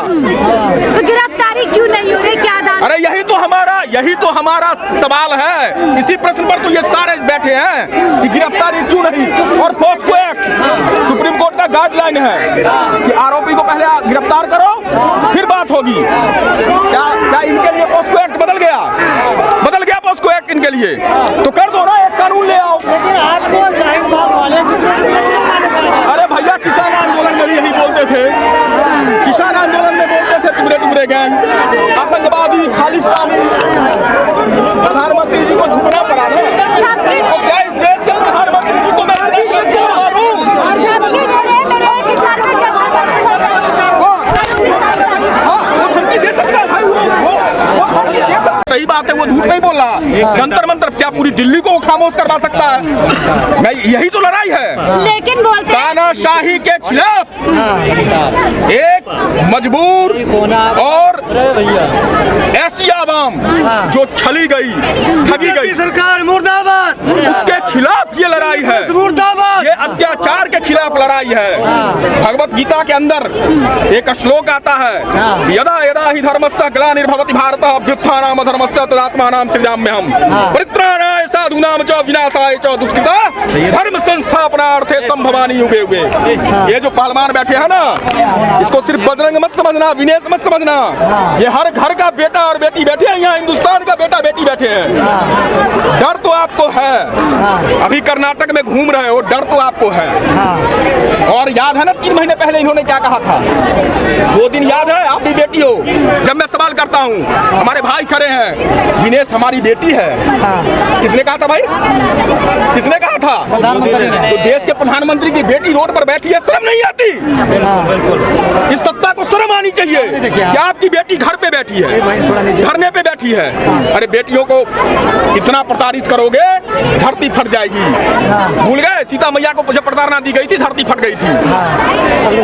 तो गिरफ्तारी क्यों नहीं हो रही, क्या दान? अरे यही तो हमारा सवाल है। इसी प्रश्न पर तो ये सारे बैठे हैं कि गिरफ्तारी क्यों नहीं। और पोस्को एक्ट सुप्रीम कोर्ट का गाइडलाइन है कि आरोपी को पहले गिरफ्तार करो फिर बात होगी। क्या इनके लिए पोस्को एक्ट बदल गया पोस्को एक्ट इनके लिए? तो कर दो ना, एक कानून ले आओ। लेकिन आपको शाहीनबाग वाले अरे भैया, किसान आंदोलन में भी यही बोलते थे। किसान आंदोलन में बोलते थे टुकड़े टुकड़े गैंग, आतंकवादी, खालिस्तानी। प्रधानमंत्री जी को झुकना पड़ा ना। तो क्या इस देश के प्रधानमंत्री जी को मैं सही बात है, वो झूठ नहीं बोल रहा। जंतर मंतर क्या पूरी दिल्ली को खामोश करवा सकता है? मैं यही तो लड़ाई है। लेकिन बोलते तानाशाही के खिलाफ एक मजबूर और ऐसी आवाम जो छली गई, ठगी गई, सरकार मुर्दाबाद, उसके खिलाफ ये लड़ाई है। मुर्दाबाद, ये अत्याचार के खिलाफ लड़ाई है। भगवत गीता के अंदर एक श्लोक आता है, यदा यदा हि धर्मस्य ग्लानिर्भवति भारतः अभ्युत्थानम् अधर्मस्य तदात्मानं सृजाम्यहम् परित्राणाय साधूनां च विनाशाय च दुष्कृता धर्म संस्थापनार्थे संभवानि युगे युगे। ये जो पहलवान बैठे हैं ना, इसको सिर्फ बजरंग मत समझना, विनेश मत समझना। ये हर घर का बेटा और बेटी बैठे हैं, यहाँ हिंदुस्तान का बेटा बेटी बैठे हैं। डर तो आपको है, अभी कर्नाटक में घूम रहे हो, डर तो आपको है। और याद है ना 3 महीने पहले इन्होंने क्या कहा था? वो दिन याद है? आप भी बेटी हो। जब मैं सवाल करता हूँ, हमारे भाई खड़े हैं, विनेश हमारी बेटी है। किसने कहा था भाई? किसने कहा था? तो देश के प्रधानमंत्री की बेटी रोड पर बैठी है, शर्म नहीं आती? इस सत्ता को शर्म आनी चाहिए कि आपकी बेटी घर पे बैठी है, धरने पे बैठी है। अरे बेटियों को इतना प्रताड़ित करोगे, धरती फट जाएगी। भूल गए सीता मैया को जब प्रताड़ना दी गई थी, धरती फट गई थी।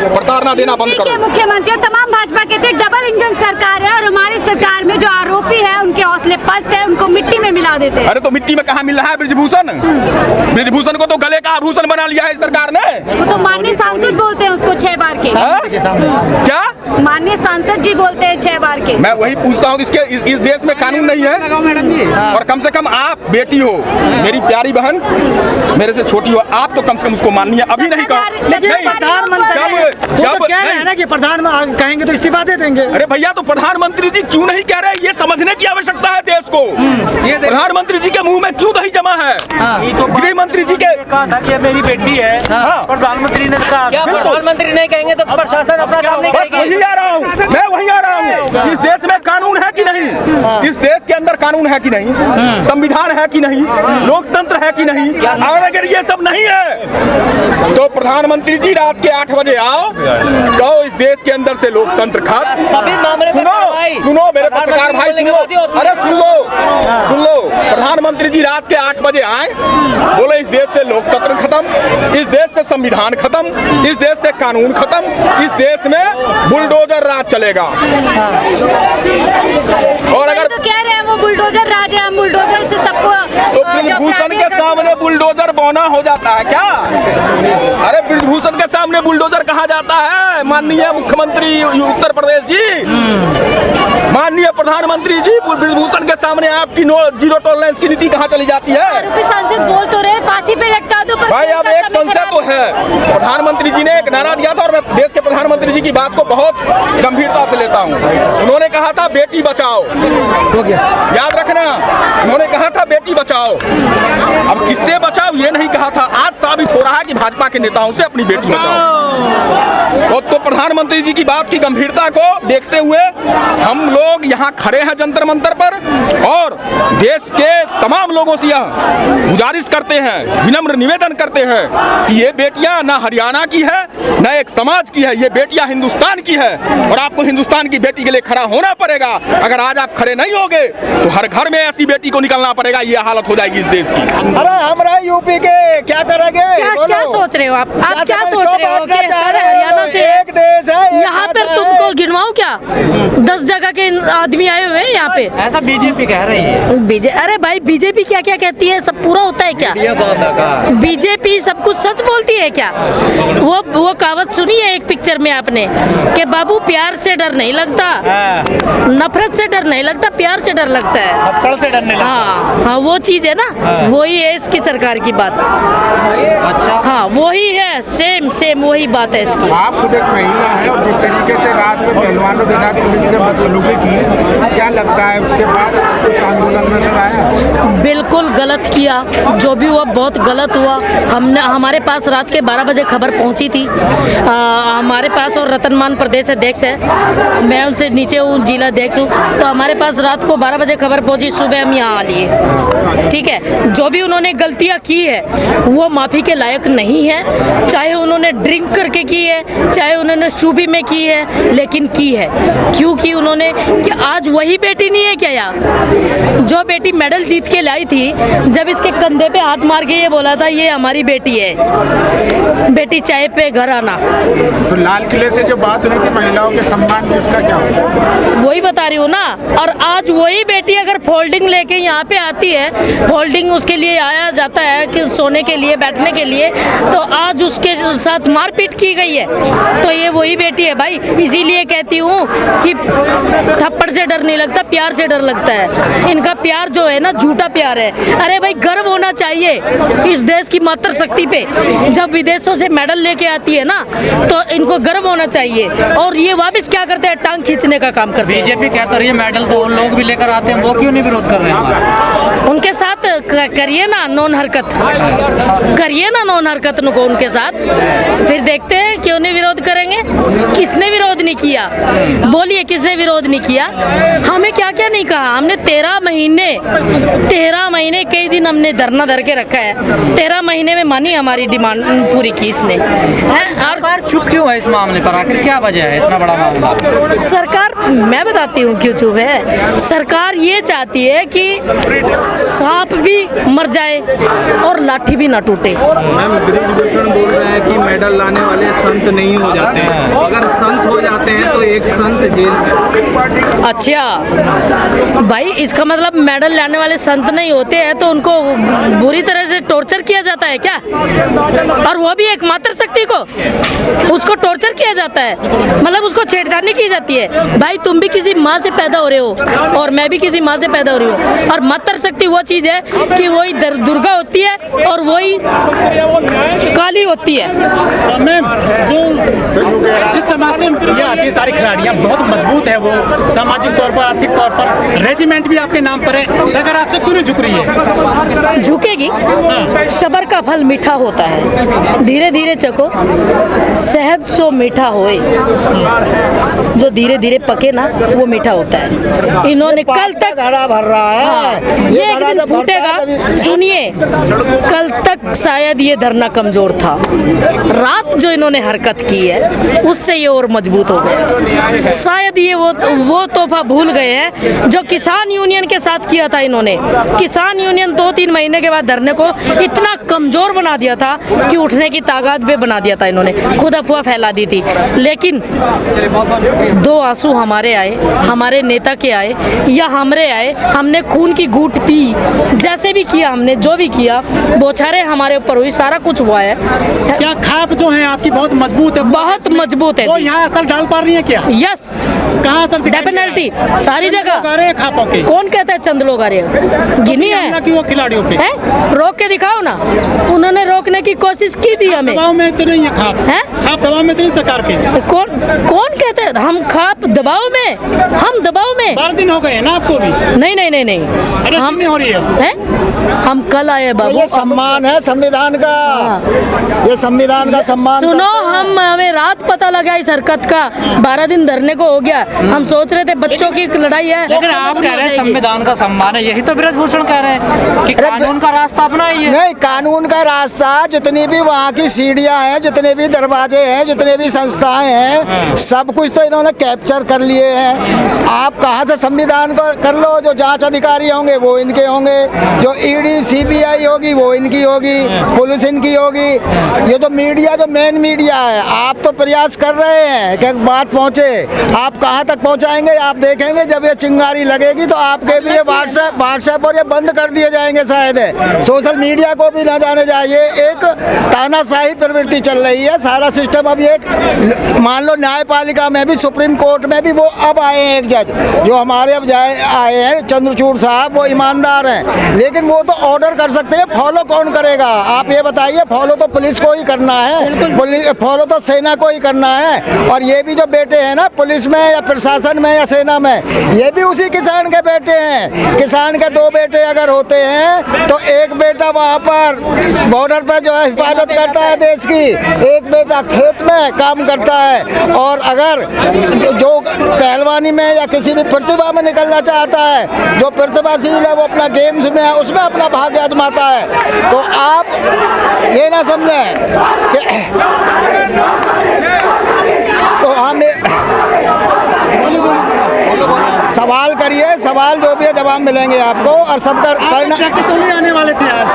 प्रताड़ना देना बंद करो। मुख्यमंत्री और तमाम भाजपा कहते हैं डबल इंजन सरकार है और हमारी सरकार में जो आरोपी है उनके हौसले पस्त है, उनको मिट्टी में मिला देते हैं। अरे तो मिट्टी में कहाँ मिल रहा है ब्रिजभूषण? ब्रिजभूषण को तो गले का आभूषण बना लिया है सरकार ने। वो तो माननीय सांसद बोलते हैं उसको 6 बार के। क्या माननीय सांसद जी बोलते हैं 6 बार के। मैं वही पूछता हूँ, इस देश में कानून नहीं है? और कम से कम आप बेटी हो, मेरी प्यारी बहन, मेरे से छोटी हो, आप तो कम से कम उसको माननी है। अभी नहीं कहो। जब कह रहे हैं ना कि प्रधानमंत्री कहेंगे तो इस्तीफा दे देंगे। अरे भैया, तो प्रधानमंत्री जी क्यों नहीं कह रहे? ये समझने की आवश्यकता है देश को। ये प्रधानमंत्री जी के मुंह में क्यों दही जमा है? गृह मंत्री जी के कहा था कि मेरी बेटी है, प्रधानमंत्री ने कहा। क्या प्रधानमंत्री नहीं कहेंगे तो प्रशासन अपना काम नहीं करेगी? वही आ रहा हूँ मैं, वही आ रहा हूँ। इस देश में कानून है कि नहीं? इस देश के अंदर कानून है कि नहीं? संविधान है कि नहीं? लोकतंत्र है कि नहीं? और अगर ये सब नहीं है तो प्रधानमंत्री जी रात के 8 बजे आओ, कहो इस देश के अंदर से लोकतंत्र खत्म। सभी मामले सुनो मेरे पत्रकार भाई, सुनो। अरे सुन लो, प्रधानमंत्री जी रात के 8 बजे आए, बोले इस देश से लोकतंत्र खत्म, इस देश से संविधान खत्म, इस देश से कानून खत्म, इस देश में बुलडोजर राज चलेगा। और अगर तो कह रहे हैं वो बुलडोजर राज है, हम बुलडोजर से सबको तो ब्रिजभूषण के सामने बुलडोजर बौना हो जाता है क्या? अरे ब्रिजभूषण के सामने बुलडोजर कहा जाता है? माननीय मुख्यमंत्री उत्तर प्रदेश जी, माननीय प्रधानमंत्री जी, ब्रिजभूषण के सामने आपकी जीरो टॉलरेंस की नीति कहाँ चली जाती है? आरोपी सांसद बोल तो रहे फांसी पे लटका दो, पर भाई अब एक संशय तो है। प्रधानमंत्री जी ने एक नारा दिया था और मैं देश के प्रधानमंत्री जी की बात को बहुत गंभीरता से लेता हूँ। उन्होंने कहा था बेटी बचाओ, याद रखना, उन्होंने कहा था बेटी बचाओ। अब किससे बचाओ ये नहीं कहा था। आज साबित हो रहा है कि भाजपा के नेताओं से अपनी बेटी बचाओ। तो प्रधानमंत्री जी की बात की गंभीरता को देखते हुए हम लोग यहाँ खड़े हैं जंतर मंतर पर और देश के तमाम लोगों से यह गुजारिश करते हैं, विनम्र निवेदन करते हैं कि ये बेटियां ना हरियाणा की है, ना एक समाज की है, ये बेटियां हिंदुस्तान की है और आपको हिंदुस्तान की बेटी के लिए खड़ा होना पड़ेगा। अगर आज आप खड़े नहीं होगे तो हर घर में ऐसी बेटी को निकलना पड़ेगा, ये हालत हो जाएगी इस देश की। अरे हम नंबर है यूपी के, क्या करेंगे? क्या सोच रहे हो आप क्या सोच रहे हो कि सर हरियाणा से एक देश है, यहाँ पे तुमको गिनवाऊं क्या? 10 जगह के आदमी आए हुए हैं यहाँ पे। ऐसा बीजेपी कह रही है। अरे भाई बीजेपी क्या क्या कहती है, सब पूरा होता है क्या? बीजेपी सब कुछ सच बोलती है क्या? वो कहावत सुनी है एक पिक्चर में आपने कि बाबू प्यार से डर नहीं लगता, नफरत से डर नहीं लगता, प्यार से डर लगता है, थप्पड़ से डरने लगा। हाँ वो चीज है ना, वही है इसकी सरकार की बात। अच्छा हाँ वही है, सेम वही बात है इसकी। आप खुद एक महिला है और जिस तरीके से रात में पहलवानों के साथ पुलिस ने बदसलूकी की, क्या लगता है उसके बाद कुछ आंदोलन में सर आया? बिल्कुल गलत किया, जो भी हुआ बहुत गलत हुआ। हमारे पास रात के 12 बजे खबर पहुंची थी, हमारे पास, और रतनमान प्रदेश अध्यक्ष है, मैं उनसे नीचे हूँ, जिला अध्यक्ष हूँ, तो हमारे पास रात को 12 बजे खबर पहुंची, सुबह हम यहाँ आ लिए। ठीक है, जो भी उन्होंने गलतियाँ की है वो माफ़ी के लायक नहीं है, चाहे उन्होंने ड्रिंक करके की है, चाहे उन्होंने शूबी में की है, लेकिन की है। क्यों की उन्होंने? कि आज वही बेटी नहीं है क्या यार, जो बेटी मेडल जीत के लाई थी, जब इसके कंधे पे हाथ मार के ये बोला था ये हमारी बेटी है, बेटी चाय पे घर आना। तो लाल किले से जो बात हुई थी महिलाओं के सम्मान की, उसका क्या हुआ? वही बता रही हूँ ना। और आज वही बेटी अगर फोल्डिंग लेके यहाँ पे आती है, फोल्डिंग उसके लिए आया जाता है कि सोने के लिए, बैठने के लिए, तो आज उसके साथ मारपीट की गई है, तो ये वही बेटी है भाई। इसीलिए कहती हूँ कि थप्पड़ से डर नहीं लगता, प्यार से डर लगता है। इनका प्यार जो है ना झूठा प्यार है। अरे भाई गर्व होना चाहिए इस देश की मातृशक्ति पे, जब विदेशों से मेडल लेके आती है ना, तो इनको गर्व होना चाहिए। और ये वापस क्या करते हैं, टांग खींचने का काम करते हैं। बीजेपी कहता रही है मेडल तो लोग भी लेकर आते हैं, वो क्यों नहीं विरोध कर रहे हैं? उनके साथ करिए ना नॉन हरकत, करिए ना नॉन हरकत को उनके साथ, फिर देखते हैं क्यों नहीं विरोध करेंगे। किसने विरोध नहीं किया, बोलिए किसने विरोध नहीं किया? हमें क्या क्या नहीं कहा, हमने 13 महीने कई दिन हमने धरना धर के रखा है, 13 महीने में मानी हमारी डिमांड पूरी की इसने। सरकार चुप क्यों है इस मामले पर, आखिर क्या वजह है इतना बड़ा मामला? सरकार, मैं बताती हूँ क्यों चुप है। सरकार ये चाहती है कि सांप भी मर जाए और लाठी भी ना टूटे। मैम ब्रिजभूषण बोल रहे हैं कि मेडल लाने वाले संत नहीं हो जाते हैं, अगर संत हो जाते हैं तो एक संत जेल में। अच्छा भाई, इसका मतलब मेडल लाने वाले संत नहीं होते हैं तो उनको बुरी तरह से टॉर्चर किया जाता है क्या? और वो भी एक मातृशक्ति को, उसको टॉर्चर किया जाता है, मतलब उसको छेड़छाड़ी की जाती है। भाई तुम भी किसी माँ से पैदा हो रहे हो और मैं भी किसी माँ से पैदा हो रही हूँ, और मातृशक्ति वो चीज़ है कि वही दुर्गा होती है और वही काली होती है। मैम जो जिस समाज से ये आती है, सारी खिलाड़ियाँ बहुत मजबूत है, वो सामाजिक तौर पर, आर्थिक तौर पर, रेजिमेंट भी आपके नाम पर है, सरकार आपसे क्यों नहीं झुक रही है? झुकेगी, सबर का फल मीठा होता है, धीरे धीरे चखो, शहद सो मीठा होए, जो धीरे धीरे पके ना वो मीठा होता है। इन्होंने कल तक घड़ा भर रहा है। हाँ, ये एक दिन फूटेगा। सुनिए, कल तक शायद ये धरना कमजोर था, रात जो इन्होंने हरकत की है उससे ये और मजबूत हो गया। शायद ये वो तोहफा भूल गए हैं जो किसान यूनियन के साथ किया था इन्होंने। किसान यूनियन 2-3 महीने के बाद धरने को इतना कमजोर बना दिया था कि उठने की ताकत भी बना दिया था इन्होंने, खुद अफवाह फैला दी थी। लेकिन 2 आंसू हमारे आए, हमारे नेता के आए या हमरे आए, हमने खून की घूंट पी, जैसे भी किया हमने, जो भी किया, बौछारें हमारे ऊपर हुई, सारा कुछ हुआ है। क्या खाप जो है आपकी बहुत मजबूत है? बहुत मजबूत है वो जी। यहाँ असर डाल पा रही है क्या? यस, कहाँ असर दिखाई दे रहा है? डेफिनेटली सारी जगह। आ रहे हैं खापों के? कौन कहता है चंद लोग आ रहे हैं? गिनी है कि वो खिलाड़ियों पे है? रोक के दिखाओ ना। उन्होंने रोकने की कोशिश की थी हमें। दबाव में तो नहीं है खाप, हैं? खाप दबाव में तो नहीं सरकार के। कौन कहता है हम खाप दबाव में? हम दबाव में 12 दिन हो गए हैं ना आपको भी? नहीं नहीं नहीं नहीं, अरे हम नहीं हो रही है, हम कल आए बाबू। ये सम्मान है संविधान का, ये संविधान का सम्मान। सुनो, हमें रात पता लगा इस हरकत का, 12 दिन धरने को हो गया। हम सोच रहे थे बच्चों की लड़ाई है, लेकिन आप कह रहे हैं संविधान का सम्मान है, यही तो ब्रिजभूषण कह रहे हैं कि कानून का रास्ता अपनाइए। नहीं, कानून का रास्ता, जितनी भी वहाँ की सीढ़ियाँ हैं, जितने भी दरवाजे हैं, जितने भी संस्थाएं हैं, सब कुछ तो इन्होंने कैप्चर कर लिए हैं। आप कहाँ से संविधान को कर कर लो, जो जांच अधिकारी होंगे वो इनके होंगे, जो ईडी सीबीआई होगी वो इनकी होगी, पुलिस इनकी होगी। ये जो मीडिया, जो मेन मीडिया है, आप तो प्रयास कर रहे हैं कि बात पहुंचे, आप कहां तक पहुंचाएंगे आप देखेंगे। जब ये चिंगारी लगेगी तो आपके भी ये व्हाट्सएप और ये बंद कर दिए जाएंगे शायद। सोशल मीडिया को भी ना जाने जाए। एक तानाशाही प्रवृत्ति चल रही है, सारा सिस्टम। अब एक मान लो न्यायपालिका में भी, सुप्रीम कोर्ट में भी वो अब आए हैं एक जज जो हमारे अब आए हैं, चंद्रचूड़ साहब, वो ईमानदार हैं, लेकिन वो तो ऑर्डर कर सकते हैं, फॉलो कौन करेगा आप ये बताइए। फॉलो तो पुलिस को ही करना है, फॉलो तो सेना को ही करना है। और ये भी जो बेटे हैं ना पुलिस में या प्रशासन में या सेना में, ये भी उसी किसान के बेटे हैं। किसान के 2 बेटे अगर होते हैं तो एक बेटा वहाँ पर बॉर्डर पर जो है हिफाजत करता है देश की, एक बेटा खेत में काम करता है। और अगर जो पहलवानी में या किसी भी प्रतिभा में निकलना चाहता है, जो प्रतिभाशील है, वो अपना गेम्स में है, उसमें अपना भाग्य आजमाता है। तो आप ये ना समझें कि तो हम सवाल करिए, सवाल जो भी है जवाब मिलेंगे आपको। और सबका करना तो नहीं आने वाले थे आज।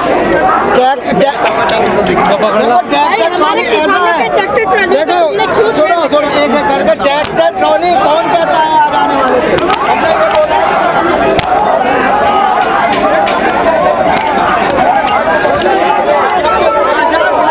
देखो ऐसा है, देखो